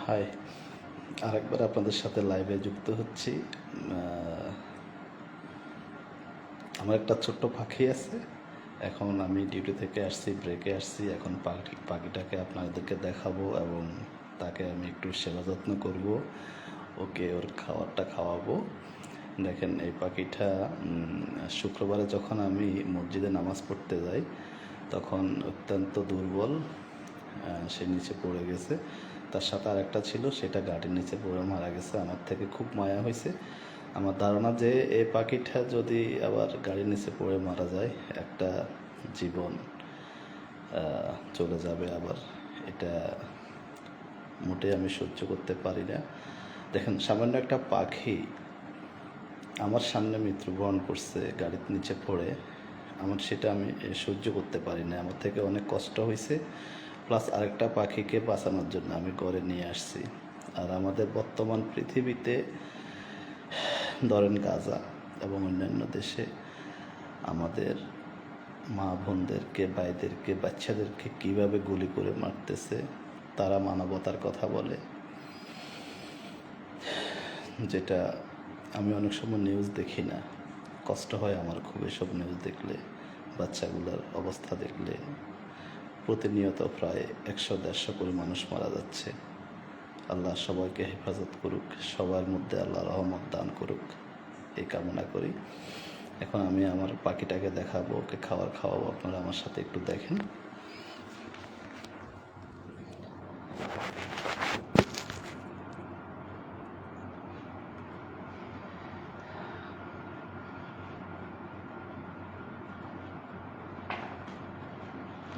High, আরেকবার আপনাদের সাথে লাইভে যুক্ত হচ্ছি। আমার একটা ছোট্ট পাখি আছে। এখন আমি ডিউটি থেকে আসছি, ব্রেকে আসছি। এখন পাখিটাকে আপনাদেরকে দেখাবো এবং তাকে আমি একটু সেবা যত্ন করব। ওকে ওর খাবারটা খাওয়াবো। দেখেন এই পাখিটা শুক্রবারে যখন আমি মসজিদে নামাজ পড়তে যাই তখন অত্যন্ত দুর্বল, সে নিচে পড়ে গেছে। তার সাথে আর একটা ছিল, সেটা গাড়ির নিচে পড়ে মারা গেছে। আমার থেকে খুব মায়া হয়েছে। আমার ধারণা যে এই পাখিটা যদি আবার গাড়ির নিচে পড়ে মারা যায়, একটা জীবন চলে যাবে আবার। এটা মোটেই আমি সহ্য করতে পারি না। দেখেন, সামান্য একটা পাখি আমার সামনে মৃত্যুবরণ করছে গাড়ির নিচে পড়ে। সেটা আমি সহ্য করতে পারি না। আমার থেকে অনেক কষ্ট হয়েছে। প্লাস আরেকটা পাখিকে বাঁচানোর জন্য আমি ঘরে নিয়ে আসছি। আর আমাদের বর্তমান পৃথিবীতে ধরেন গাজা এবং অন্যান্য দেশে আমাদের মা বোনদেরকে, ভাইদেরকে, বাচ্চাদেরকে কীভাবে গুলি করে মারতেছে। তারা মানবতার কথা বলে, যেটা আমি অনেক সময় নিউজ দেখি না। কষ্ট হয় আমার খুব এসব নিউজ দেখলে, বাচ্চাগুলোর অবস্থা দেখলে। প্রতিনিয়ত প্রায় 100-150 করে মানুষ মারা যাচ্ছে। আল্লাহ সবাইকে হেফাজত করুক, সবার মধ্যে আল্লাহ রহমত দান করুক, এই কামনা করি। এখন আমি আমার পাখিটাকে দেখাবো, ওকে খাবার খাওয়াবো। আপনারা আমার সাথে একটু দেখেন।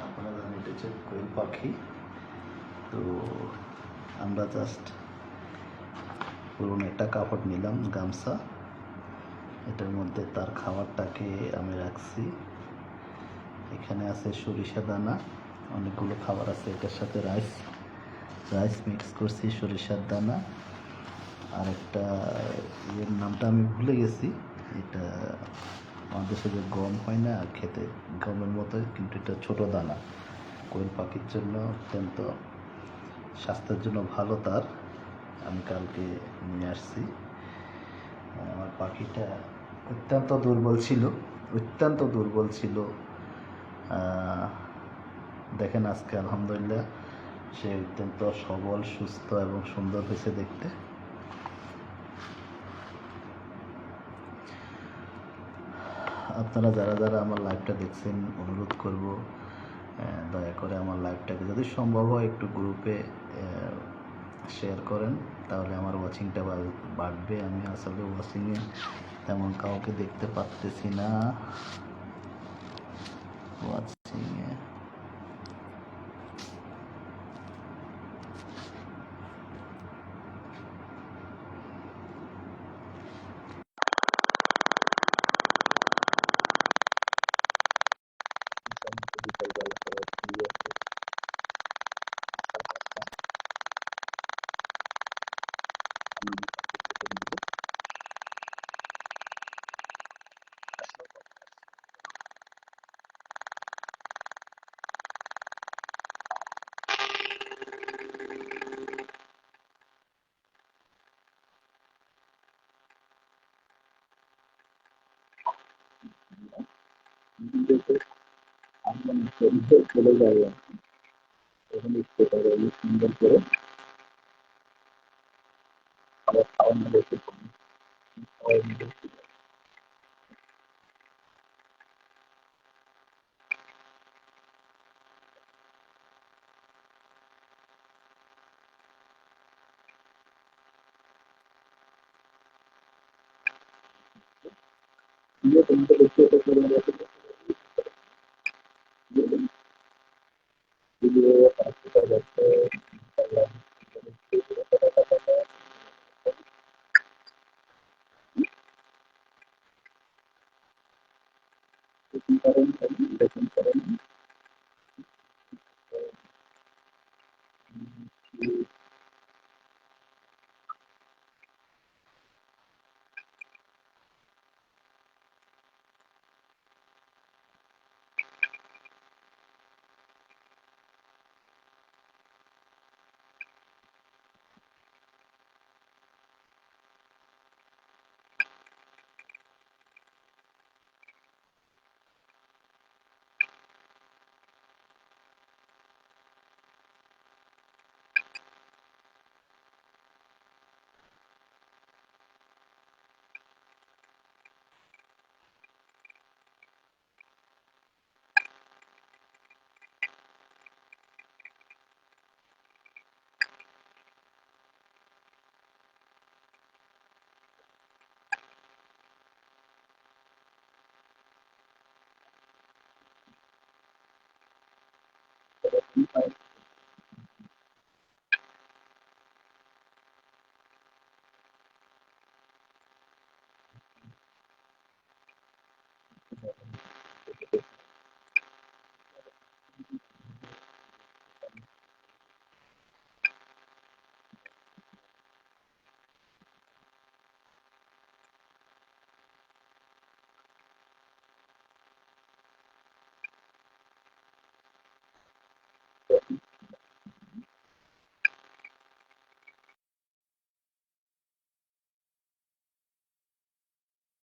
আপনারা জানেন এটা হচ্ছে কোয়েল পাখি। তো আমরা জাস্ট পুরনো একটা কাপড় নিলাম, গামছা। এটার মধ্যে তার খাবারটাকে আমি রাখছি। এখানে আছে সরিষা দানা, অনেকগুলো খাবার আছে। এটার সাথে রাইস মিক্স করছি, সরিষার দানা। আর একটা এর নামটা আমি ভুলে গেছি। এটা আমাদের দেশে যে গম হয় না, খেতে গমের মতো, কিন্তু এটা ছোট দানা। কোয়েল পাখির জন্য অত্যন্ত স্বাস্থ্যের জন্য ভালো তার। আমি কালকে নিয়ে আসছি। আমার পাখিটা অত্যন্ত দুর্বল ছিল। দেখেন আজকে আলহামদুলিল্লাহ সে অত্যন্ত সবল, সুস্থ এবং সুন্দর হয়েছে দেখতে। আপনারা যারা যারা আমার লাইভটা দেখছেন, অনুরোধ করব দয়া করে আমার লাইভটাকে যদি সম্ভব হয় একটু গ্রুপে শেয়ার করেন, তাহলে আমার ওয়াচিংটা বাড়বে। আমি আসলে ওয়াচিংয়ে তেমন কাউকে দেখতে পারতেছি না। ওয়াচিংয়ে চলে যাবে, এখন দেখতে পারে সুন্দর করে খাবার খাওয়ানো দেখতে সবাই মিলে। তোমাকে দেখতে